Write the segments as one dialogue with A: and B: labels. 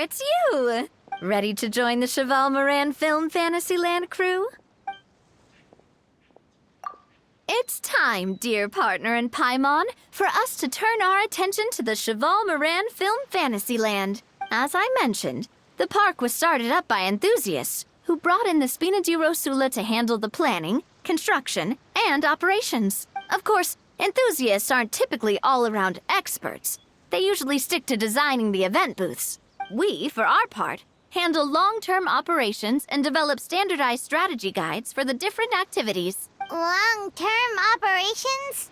A: it's you! Ready to join the Cheval Moran Film Fantasyland crew? It's time, dear partner and Paimon, for us to turn our attention to the Cheval Moran Film Fantasyland. As I mentioned, the park was started up by enthusiasts who brought in the Spina di Rosula to handle the planning, construction, and operations. Of course, enthusiasts aren't typically all-around experts. They usually stick to designing the event booths. We, for our part, handle long-term operations and develop standardized strategy guides for the different activities.
B: Long-term operations?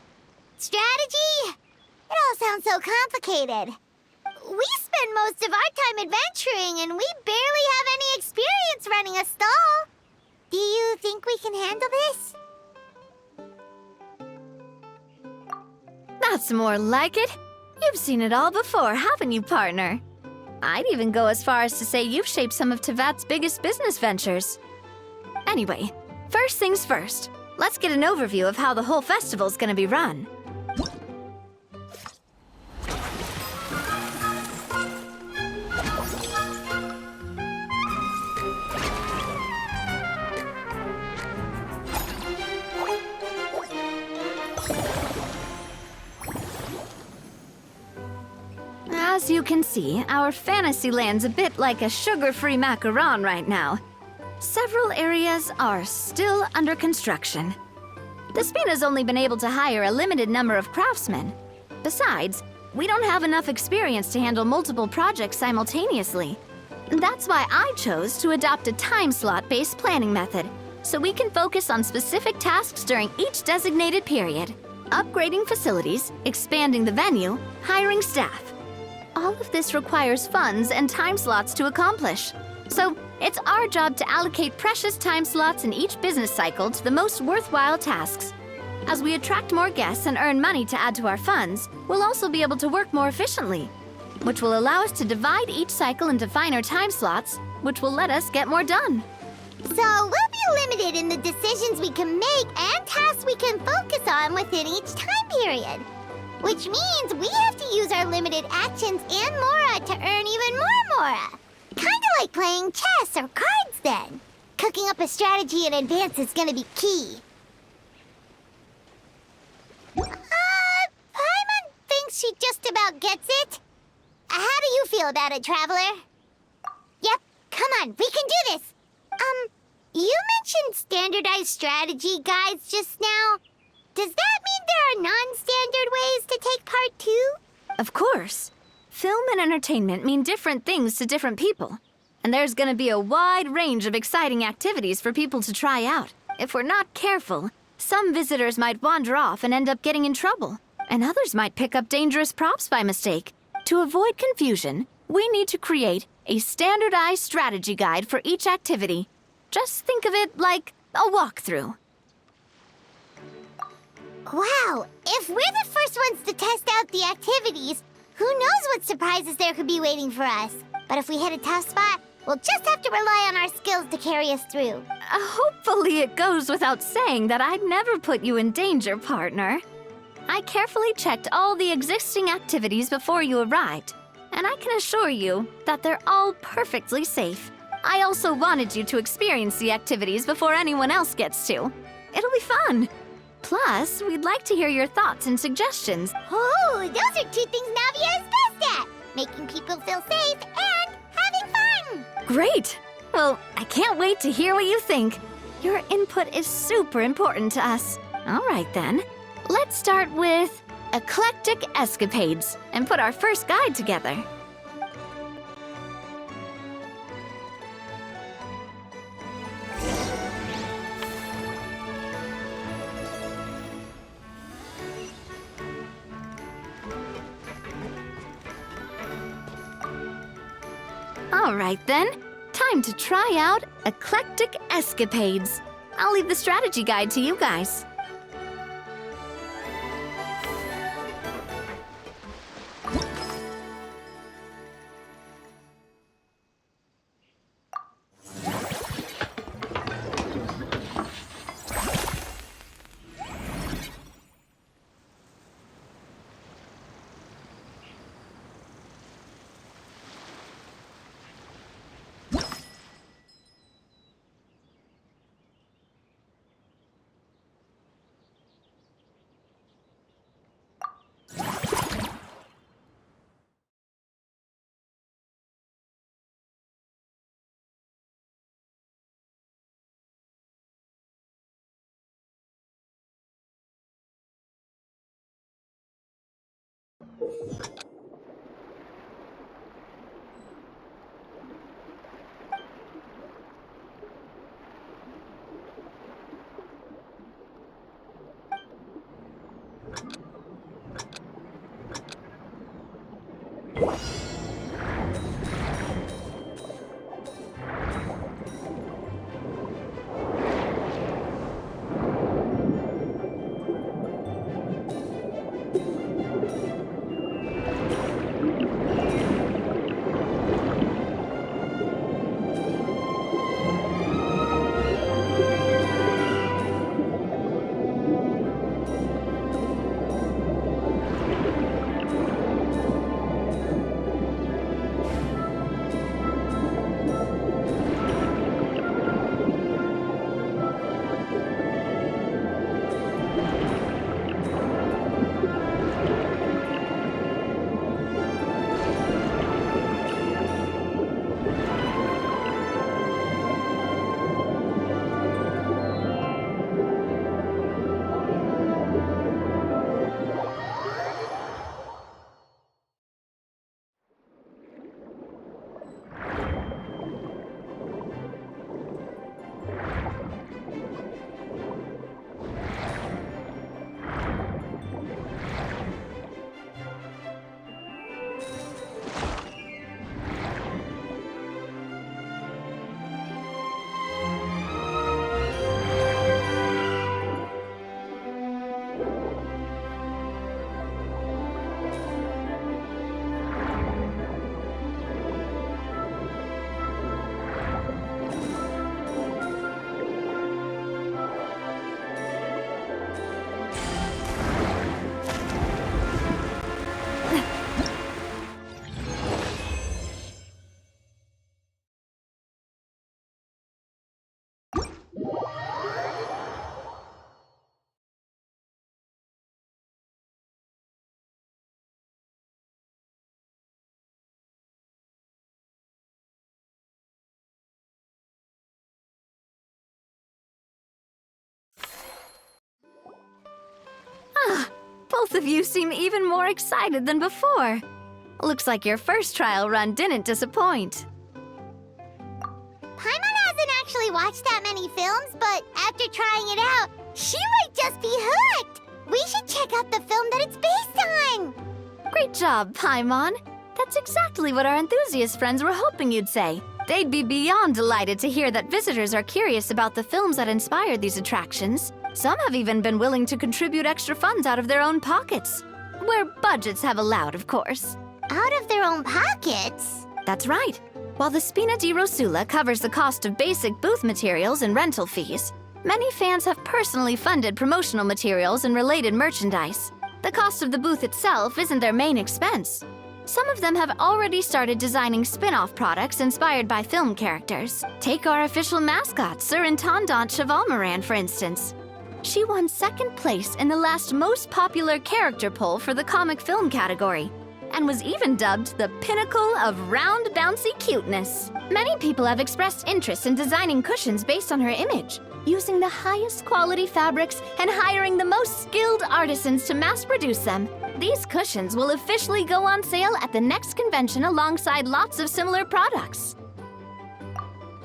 B: Strategy? It all sounds so complicated. We spend most of our time adventuring, and we barely have any experience running a stall. Do you think we can handle this?
A: That's more like it. You've seen it all before, haven't you, partner? I'd even go as far as to say you've shaped some of Tevat's biggest business ventures. Anyway, first things first. Let's get an overview of how the whole festival's gonna be run. As you can see, our Fantasyland's a bit like a sugar-free macaron right now. Several areas are still under construction. The Spina's only been able to hire a limited number of craftsmen. Besides, we don't have enough experience to handle multiple projects simultaneously. That's why I chose to adopt a time slot-based planning method, so we can focus on specific tasks during each designated period. Upgrading facilities, expanding the venue, hiring staff. All of this requires funds and time slots to accomplish. So, it's our job to allocate precious time slots in each business cycle to the most worthwhile tasks. As we attract more guests and earn money to add to our funds, we'll also be able to work more efficiently, which will allow us to divide each cycle into finer time slots, which will let us get more done.
B: So we'll be limited in the decisions we can make and tasks we can focus on within each time period. Which means we have to use our limited actions and Mora to earn even more Mora. Kinda like playing chess or cards then. Cooking up a strategy in advance is gonna be key. Paimon thinks she just about gets it. How do you feel about it, Traveler? Yep, come on, we can do this. You mentioned standardized strategy guides just now. Does that mean there are non-standard ways to take part too?
A: Of course. Film and entertainment mean different things to different people. And there's gonna be a wide range of exciting activities for people to try out. If we're not careful, some visitors might wander off and end up getting in trouble. And others might pick up dangerous props by mistake. To avoid confusion, we need to create a standardized strategy guide for each activity. Just think of it like a walkthrough.
B: Wow, if we're the first ones to test out the activities, who knows what surprises there could be waiting for us. But if we hit a tough spot, we'll just have to rely on our skills to carry us through.
A: Hopefully it goes without saying that I'd never put you in danger, partner. I carefully checked all the existing activities before you arrived, and I can assure you that they're all perfectly safe. I also wanted you to experience the activities before anyone else gets to. It'll be fun. Plus, we'd like to hear your thoughts and suggestions.
B: Oh, those are two things Navia is best at. Making people feel safe and having fun.
A: Great! Well, I can't wait to hear what you think. Your input is super important to us. All right then, let's start with Eclectic Escapades and put our first guide together. All right then, time to try out Eclectic Escapades. I'll leave the strategy guide to you guys. Both of you seem even more excited than before. Looks like your first trial run didn't disappoint.
B: Paimon hasn't actually watched that many films, but after trying it out, she might just be hooked! We should check out the film that it's based on!
A: Great job, Paimon. That's exactly what our enthusiast friends were hoping you'd say. They'd be beyond delighted to hear that visitors are curious about the films that inspired these attractions. Some have even been willing to contribute extra funds out of their own pockets. Where budgets have allowed, of course.
B: Out of their own pockets?
A: That's right. While the Spina di Rosula covers the cost of basic booth materials and rental fees, many fans have personally funded promotional materials and related merchandise. The cost of the booth itself isn't their main expense. Some of them have already started designing spin-off products inspired by film characters. Take our official mascot, Surintendant Chevalmoran, for instance. She won second place in the last most popular character poll for the comic film category, and was even dubbed the pinnacle of round, bouncy cuteness. Many people have expressed interest in designing cushions based on her image, using the highest quality fabrics and hiring the most skilled artisans to mass produce them. These cushions will officially go on sale at the next convention alongside lots of similar products.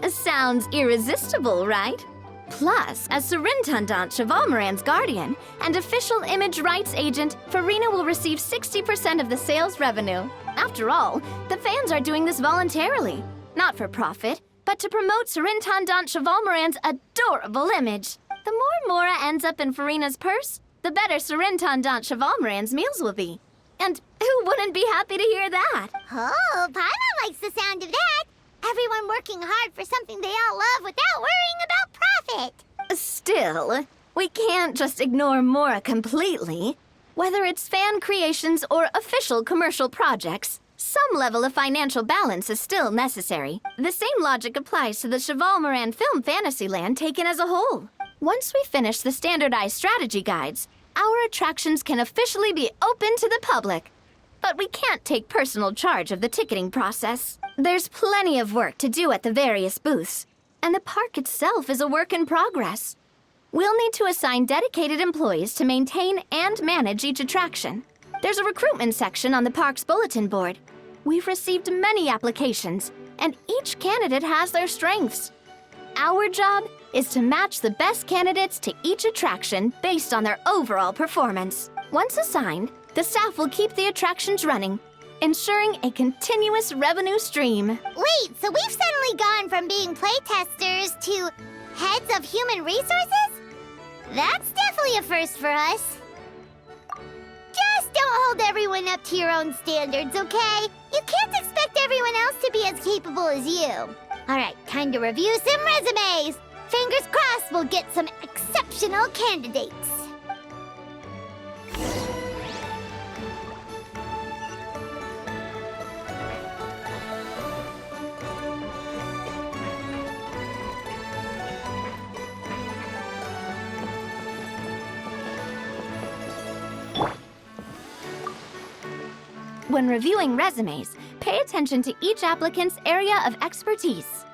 A: Sounds irresistible, right? Plus, as Surintendant Chevalmoran's guardian and official image rights agent, Farina will receive 60% of the sales revenue. After all, the fans are doing this voluntarily, not for profit, but to promote Surintendant Chevalmoran's adorable image. The more Mora ends up in Farina's purse, the better Surintendant Chevalmoran's meals will be. And who wouldn't be happy to hear that?
B: Oh, Paimon likes the sound of that. Everyone working hard for something they all love without worrying about profit.
A: Still, we can't just ignore Mora completely. Whether it's fan creations or official commercial projects, some level of financial balance is still necessary. The same logic applies to the Chevalmoran Film Fantasyland taken as a whole. Once we finish the standardized strategy guides, our attractions can officially be open to the public. But we can't take personal charge of the ticketing process. There's plenty of work to do at the various booths, and the park itself is a work in progress. We'll need to assign dedicated employees to maintain and manage each attraction. There's a recruitment section on the park's bulletin board. We've received many applications, and each candidate has their strengths. Our job is to match the best candidates to each attraction based on their overall performance. Once assigned, the staff will keep the attractions running, ensuring a continuous revenue stream.
B: Wait, so we've suddenly gone from being playtesters to heads of human resources? That's definitely a first for us. Just don't hold everyone up to your own standards, okay? You can't expect everyone else to be as capable as you. All right, time to review some resumes. Fingers crossed we'll get some exceptional candidates.
A: When reviewing resumes, pay attention to each applicant's area of expertise.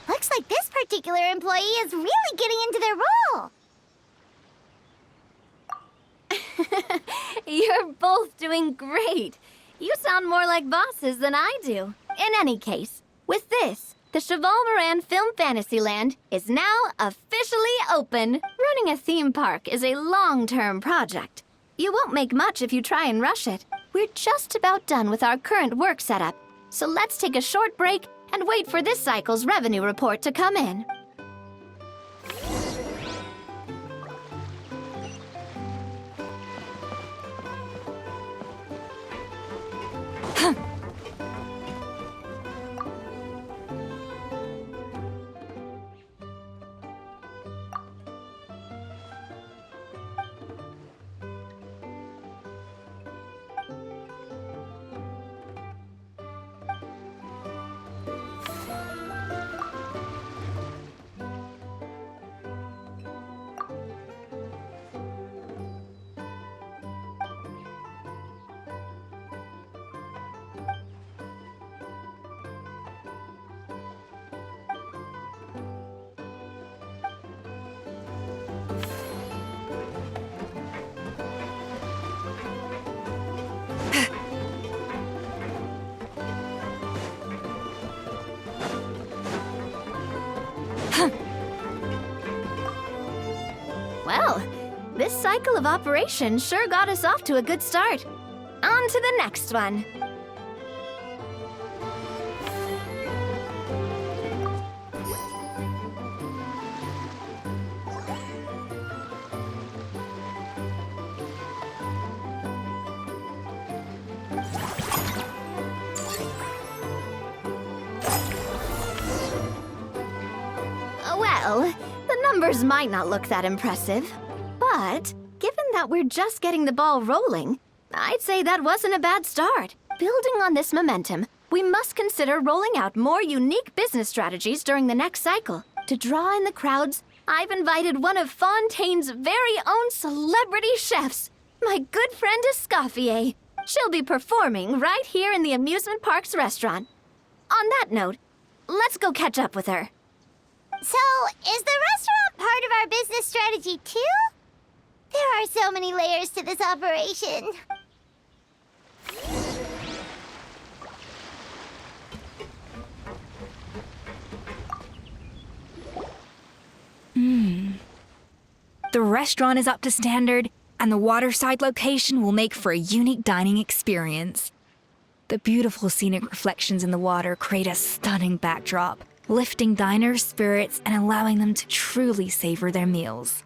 B: Looks like this particular employee is really getting into their role.
A: You're both doing great. You sound more like bosses than I do. In any case, with this, the Cheval Moran Film Fantasyland is now officially open. Running a theme park is a long-term project. You won't make much if you try and rush it. We're just about done with our current work setup, so let's take a short break and wait for this cycle's revenue report to come in. Well, this cycle of operation sure got us off to a good start. On to the next one. Well, the numbers might not look that impressive, but given that we're just getting the ball rolling, I'd say that wasn't a bad start. Building on this momentum, we must consider rolling out more unique business strategies during the next cycle. To draw in the crowds, I've invited one of Fontaine's very own celebrity chefs, my good friend Escoffier. She'll be performing right here in the amusement park's restaurant. On that note, let's go catch up with her.
B: So, is the restaurant part of our business strategy too? There are so many layers to this operation.
C: The restaurant is up to standard, and the waterside location will make for a unique dining experience. The beautiful scenic reflections in the water create a stunning backdrop, lifting diners' spirits and allowing them to truly savor their meals.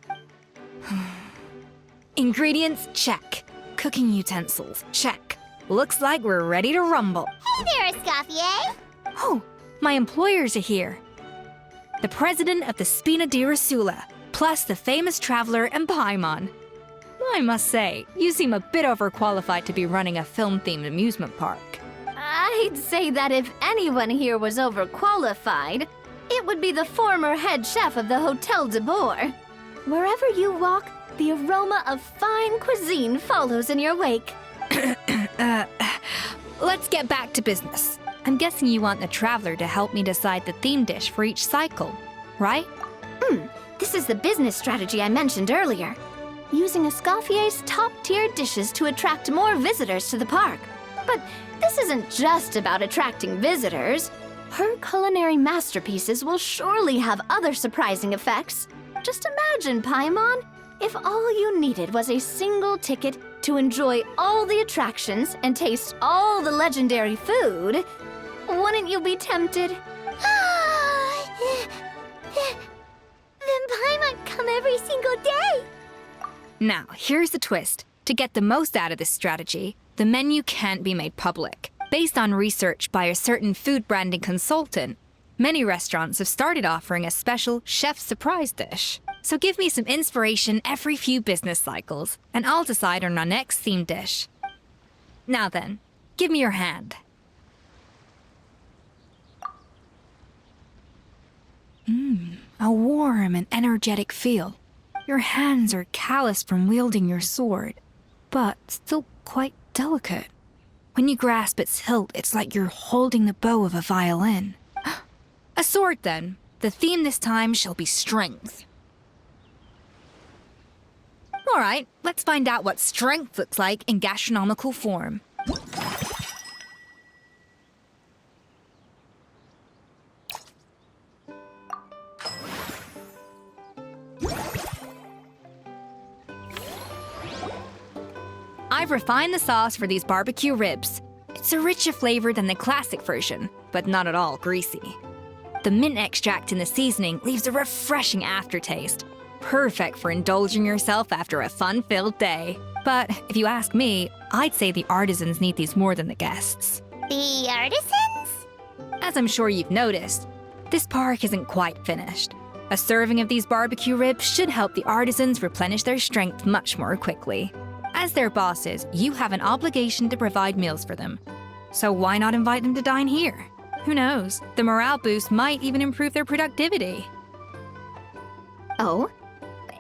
C: Ingredients, check. Cooking utensils, check. Looks like we're ready to rumble.
B: Hey there, Escoffier!
C: Oh, my employers are here. The president of the Spina di Rasula, plus the famous traveler and Paimon. I must say, you seem a bit overqualified to be running a film-themed amusement park.
A: I'd say that if anyone here was overqualified, it would be the former head chef of the Hotel de Boer. Wherever you walk, the aroma of fine cuisine follows in your wake.
C: Let's get back to business. I'm guessing you want the traveler to help me decide the theme dish for each cycle, right?
A: This is the business strategy I mentioned earlier. Using Escoffier's top-tier dishes to attract more visitors to the park. But this isn't just about attracting visitors. Her culinary masterpieces will surely have other surprising effects. Just imagine, Paimon, if all you needed was a single ticket to enjoy all the attractions and taste all the legendary food. Wouldn't you be tempted?
B: Then Paimon come every single day!
C: Now, here's the twist. To get the most out of this strategy, the menu can't be made public. Based on research by a certain food branding consultant, many restaurants have started offering a special chef surprise dish. So give me some inspiration every few business cycles, and I'll decide on our next theme dish. Now then, give me your hand. A warm and energetic feel. Your hands are calloused from wielding your sword, but still quite delicate. When you grasp its hilt, it's like you're holding the bow of a violin. A sword, then. The theme this time shall be strength. All right, let's find out what strength looks like in gastronomical form. I've refined the sauce for these barbecue ribs. It's a richer flavor than the classic version, but not at all greasy. The mint extract in the seasoning leaves a refreshing aftertaste, perfect for indulging yourself after a fun-filled day. But if you ask me, I'd say the artisans need these more than the guests.
B: The artisans?
C: As I'm sure you've noticed, this park isn't quite finished. A serving of these barbecue ribs should help the artisans replenish their strength much more quickly. As their bosses, you have an obligation to provide meals for them. So why not invite them to dine here? Who knows? The morale boost might even improve their productivity.
A: Oh?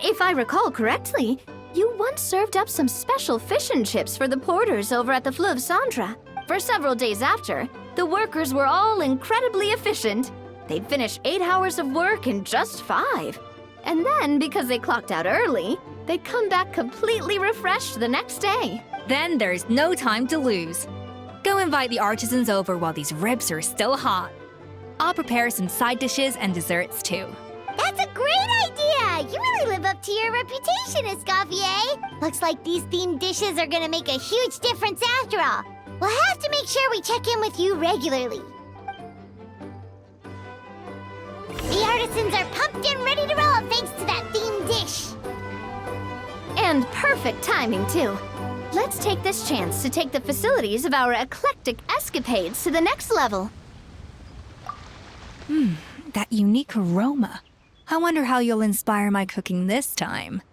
A: If I recall correctly, you once served up some special fish and chips for the porters over at the Fleuve Sandra. For several days after, the workers were all incredibly efficient. They'd finish 8 hours of work in just 5. And then, because they clocked out early, they'd come back completely refreshed the next day.
C: Then there's no time to lose. Go invite the artisans over while these ribs are still hot. I'll prepare some side dishes and desserts too.
B: That's a great idea! You really live up to your reputation, Escoffier! Looks like these themed dishes are gonna make a huge difference after all. We'll have to make sure we check in with you regularly. The artisans are pumped and ready to roll thanks to that themed dish.
A: And perfect timing, too. Let's take this chance to take the facilities of our eclectic escapades to the next level.
C: That unique aroma. I wonder how you'll inspire my cooking this time.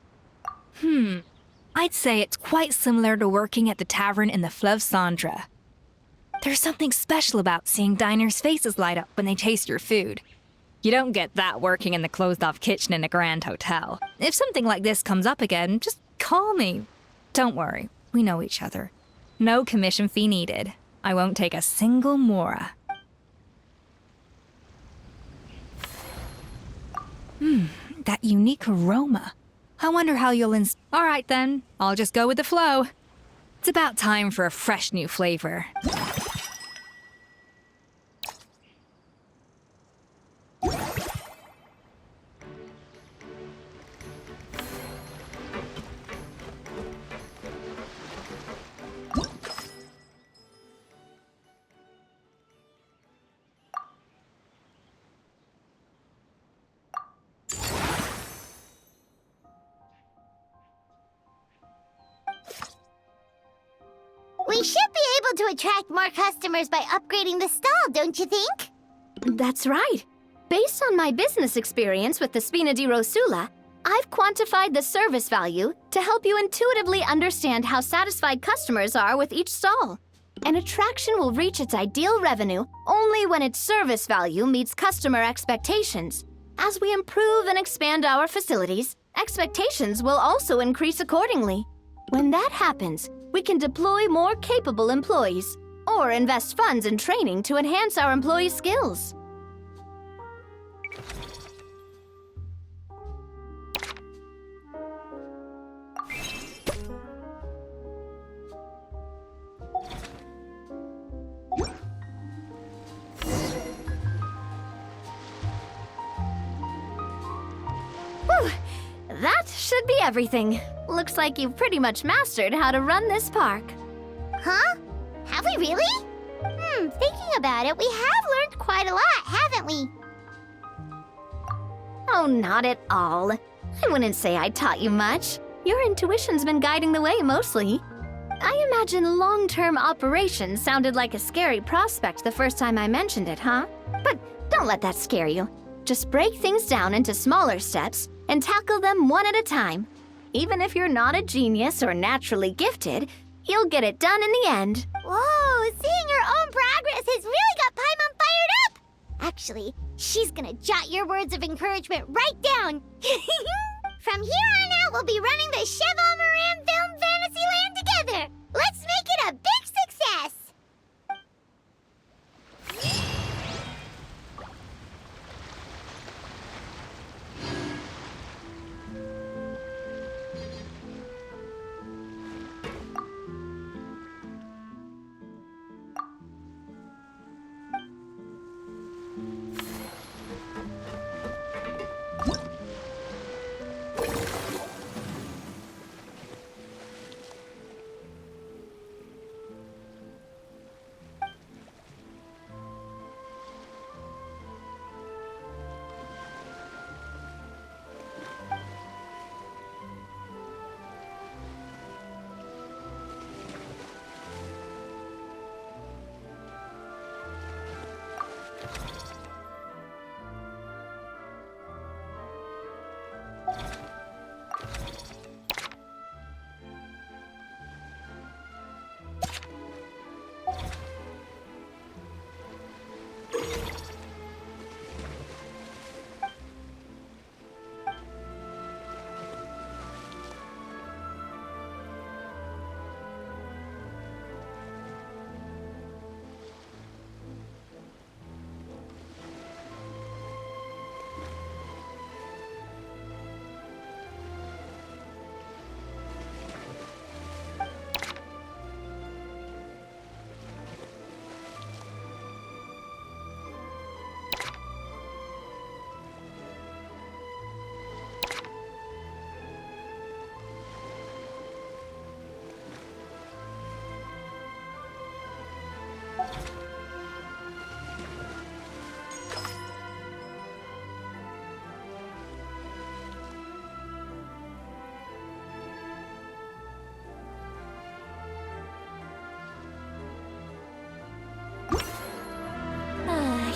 C: I'd say it's quite similar to working at the tavern in the Fleuve Sandra. There's something special about seeing diners' faces light up when they taste your food. You don't get that working in the closed-off kitchen in a grand hotel. If something like this comes up again, just call me. Don't worry, we know each other. No commission fee needed. I won't take a single mora. That unique aroma. I wonder how you'll All right then, I'll just go with the flow. It's about time for a fresh new flavor.
B: We should be able to attract more customers by upgrading the stall, don't you think?
A: That's right. Based on my business experience with the Spina di Rosula, I've quantified the service value to help you intuitively understand how satisfied customers are with each stall. An attraction will reach its ideal revenue only when its service value meets customer expectations. As we improve and expand our facilities, expectations will also increase accordingly. When that happens, we can deploy more capable employees or invest funds in training to enhance our employees' skills. Whew, that should be everything. Looks like you've pretty much mastered how to run this park.
B: Huh? Have we really? Thinking about it, we have learned quite a lot, haven't we?
A: Oh, not at all. I wouldn't say I taught you much. Your intuition's been guiding the way mostly. I imagine long-term operations sounded like a scary prospect the first time I mentioned it, huh? But don't let that scare you. Just break things down into smaller steps and tackle them one at a time. Even if you're not a genius or naturally gifted, you'll get it done in the end.
B: Whoa, seeing your own progress has really got Paimon fired up! Actually, she's gonna jot your words of encouragement right down. From here on out, we'll be running the Cheval Moran Film Fantasyland together. Let's make it a big success!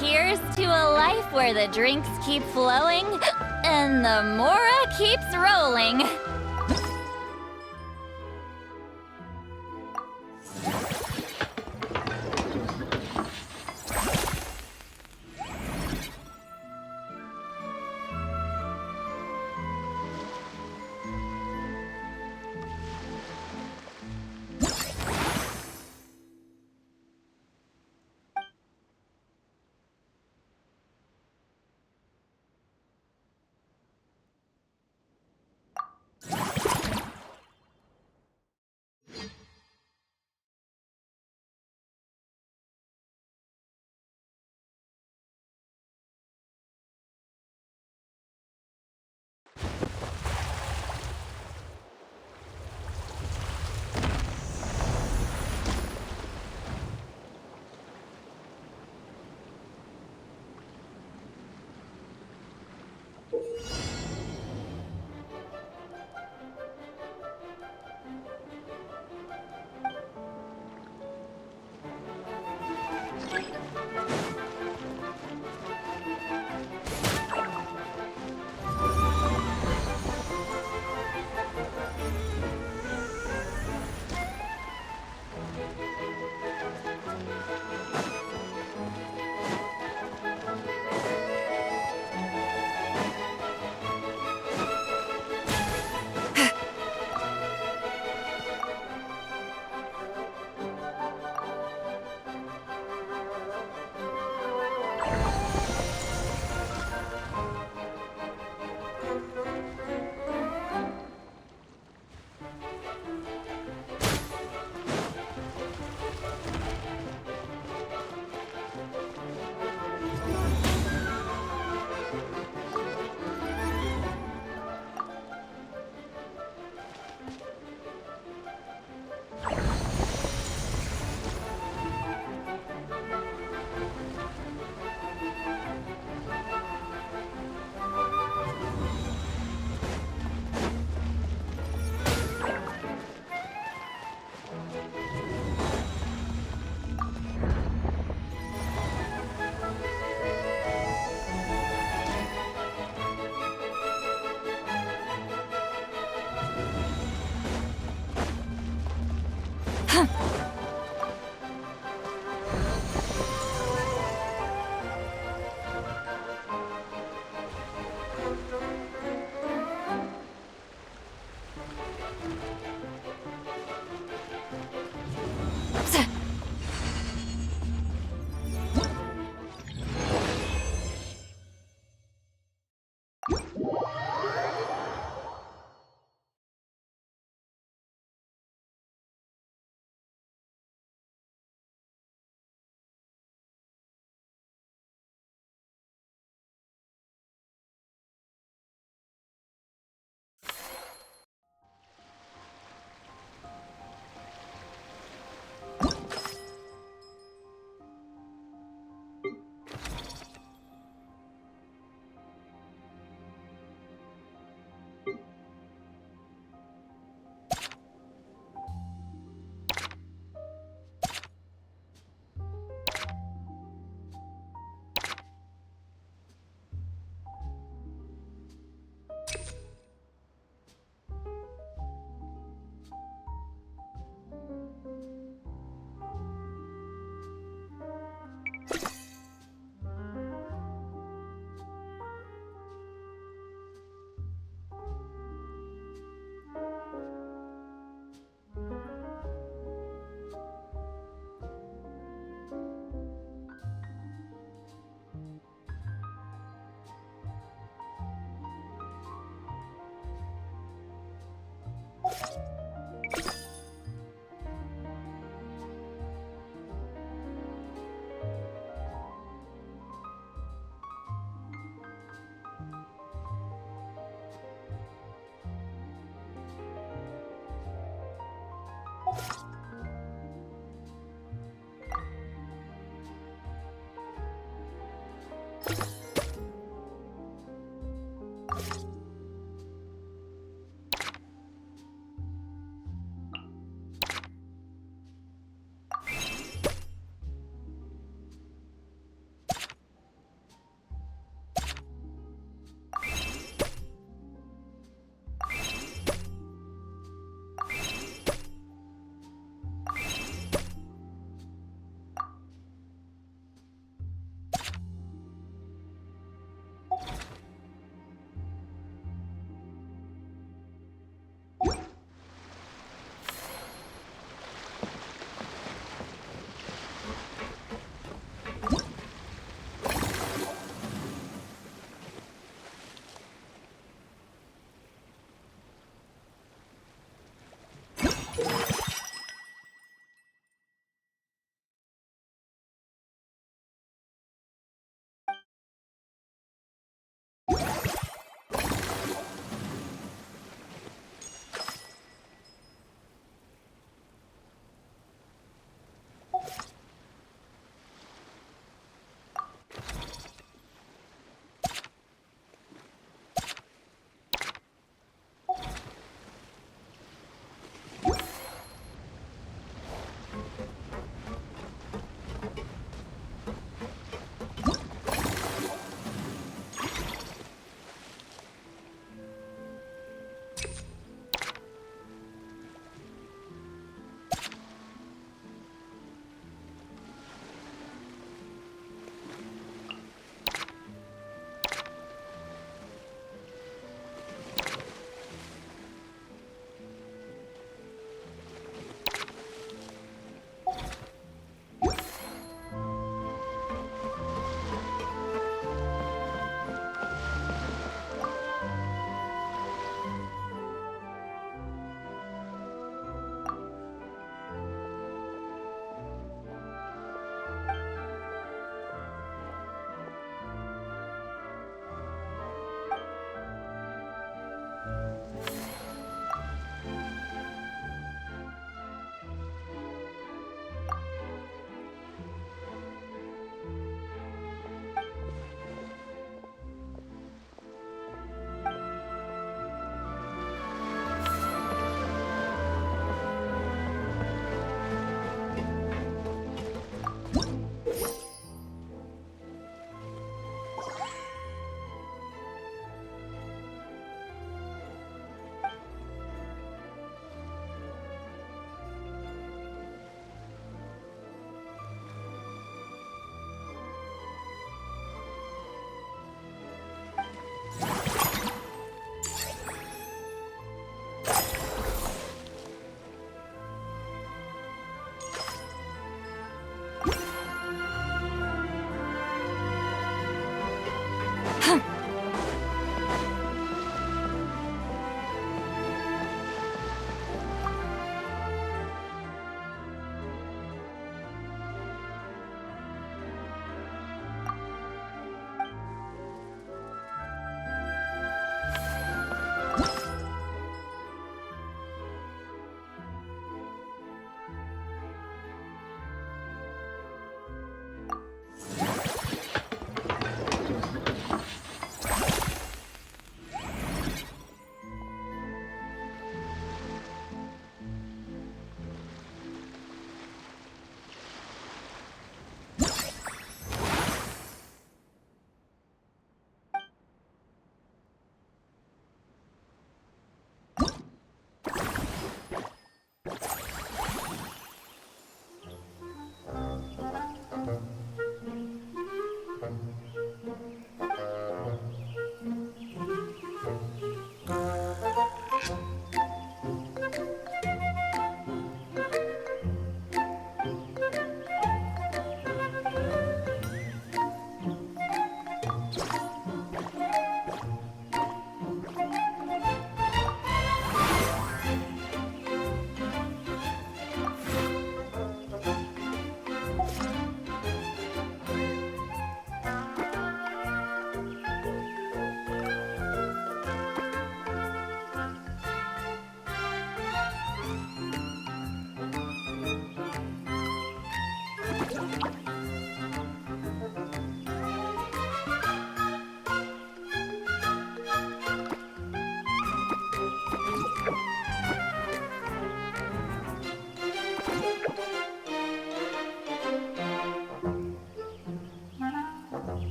D: Here's to a life where the drinks keep flowing and the Mora keeps rolling.